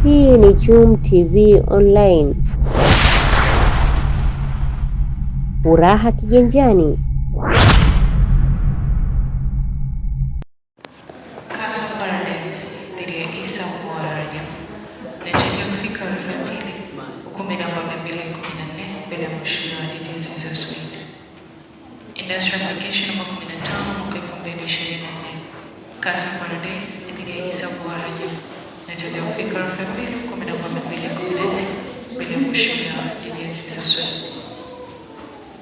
Hii ni Chum TV Online. Furaha kiganjani. Industrial application namba 15 mwaka 2024. Casa Paradise dhidi ya Isa Bwaraja inatarajiwa kufika Aprili 12 namba 214 bila mheshimiwa Didier Sissoco.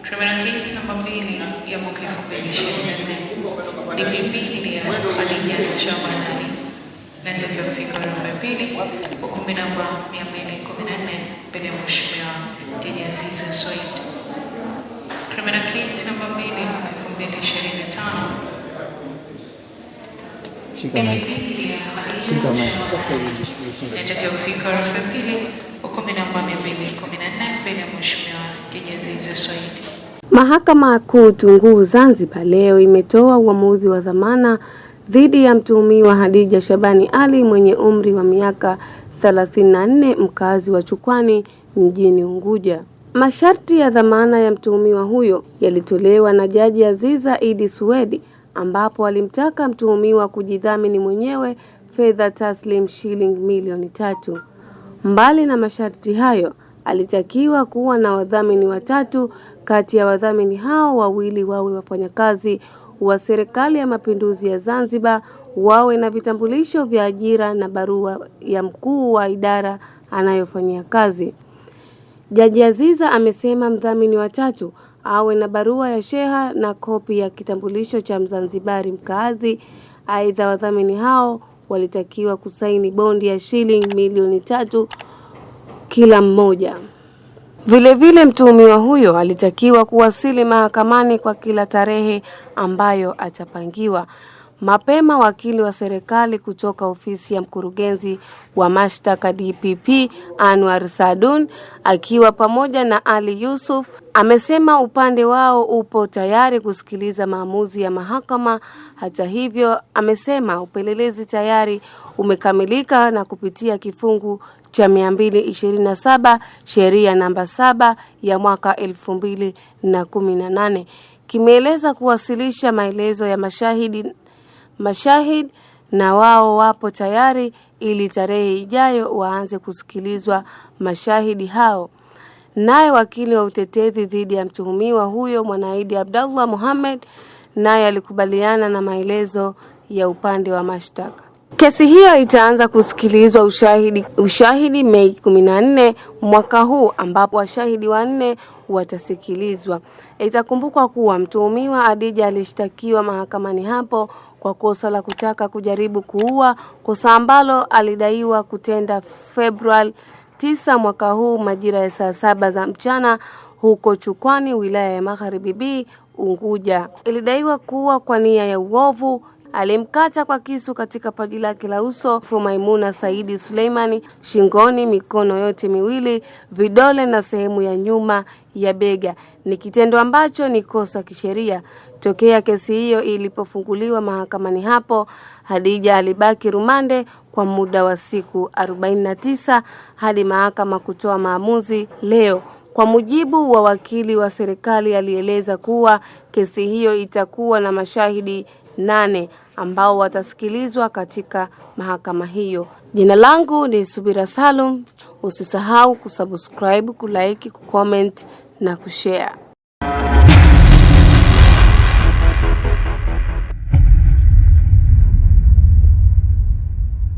Criminal case namba 2 ya mwaka 2024. DPP dhidi ya Khadija Shaban Ali inatarajiwa kufika Aprili 12 namba 214 bila mheshimiwa Didier Sissoco. Criminal case namba 2 mwaka 2025. Inatakiwa kufika Aprili 12 namba 214 mbele ya mheshimiwa Didier Sissoco. Mahakama Kuu Tunguu Zanzibar leo imetoa uamuzi wa dhamana dhidi ya mtuhumiwa Khadija Shabani Ali mwenye umri wa miaka 34, mkazi wa Chukwani mjini Unguja. Masharti ya dhamana ya mtuhumiwa huyo yalitolewa na Jaji Aziza Idi Suwedi, ambapo alimtaka mtuhumiwa kujidhamini mwenyewe fedha taslim shilingi milioni 3. Mbali na masharti hayo, alitakiwa kuwa na wadhamini watatu. Kati ya wadhamini hao wawili wawe wafanyakazi wa Serikali ya Mapinduzi ya Zanzibar, wawe na vitambulisho vya ajira na barua ya mkuu wa idara anayofanyia kazi. Jaji Aziza amesema mdhamini wa tatu awe na barua ya sheha na kopi ya kitambulisho cha Mzanzibari mkaazi. Aidha, wadhamini hao walitakiwa kusaini bondi ya shilingi milioni 3 kila mmoja. Vilevile mtuhumiwa huyo alitakiwa kuwasili mahakamani kwa kila tarehe ambayo atapangiwa. Mapema wakili wa serikali kutoka ofisi ya mkurugenzi wa mashtaka DPP Anwar Sadun akiwa pamoja na Ali Yusuf amesema upande wao upo tayari kusikiliza maamuzi ya mahakama. Hata hivyo, amesema upelelezi tayari umekamilika na kupitia kifungu cha 227 sheria namba 7 ya mwaka 2018 kimeeleza kuwasilisha maelezo ya mashahidi na wao wapo tayari ili tarehe ijayo waanze kusikilizwa mashahidi hao. Naye wakili wa utetezi dhidi ya mtuhumiwa huyo Mwanaidi Abdallah Mohamed naye alikubaliana na maelezo ya upande wa mashtaka. Kesi hiyo itaanza kusikilizwa ushahidi Mei 14 mwaka huu, ambapo washahidi 4 watasikilizwa. Itakumbukwa kuwa mtuhumiwa Khadija alishtakiwa mahakamani hapo kwa kosa la kutaka kujaribu kuua, kosa ambalo alidaiwa kutenda Februari 9 mwaka huu majira ya saa 7 za mchana huko Chukwani, wilaya ya Magharibi B, Unguja. Ilidaiwa kuwa kwa nia ya uovu alimkata kwa kisu katika paji lake la uso Maimuna Saidi Suleimani, shingoni, mikono yote miwili, vidole na sehemu ya nyuma ya bega. Ni kitendo ambacho ni kosa kisheria. Tokea kesi hiyo ilipofunguliwa mahakamani hapo, Khadija alibaki rumande kwa muda wa siku 49 hadi mahakama kutoa maamuzi leo. Kwa mujibu wa wakili wa serikali, alieleza kuwa kesi hiyo itakuwa na mashahidi 8 ambao watasikilizwa katika mahakama hiyo. Jina langu ni Subira Salum. Usisahau kusubscribe, kulike, kucomment na kushare.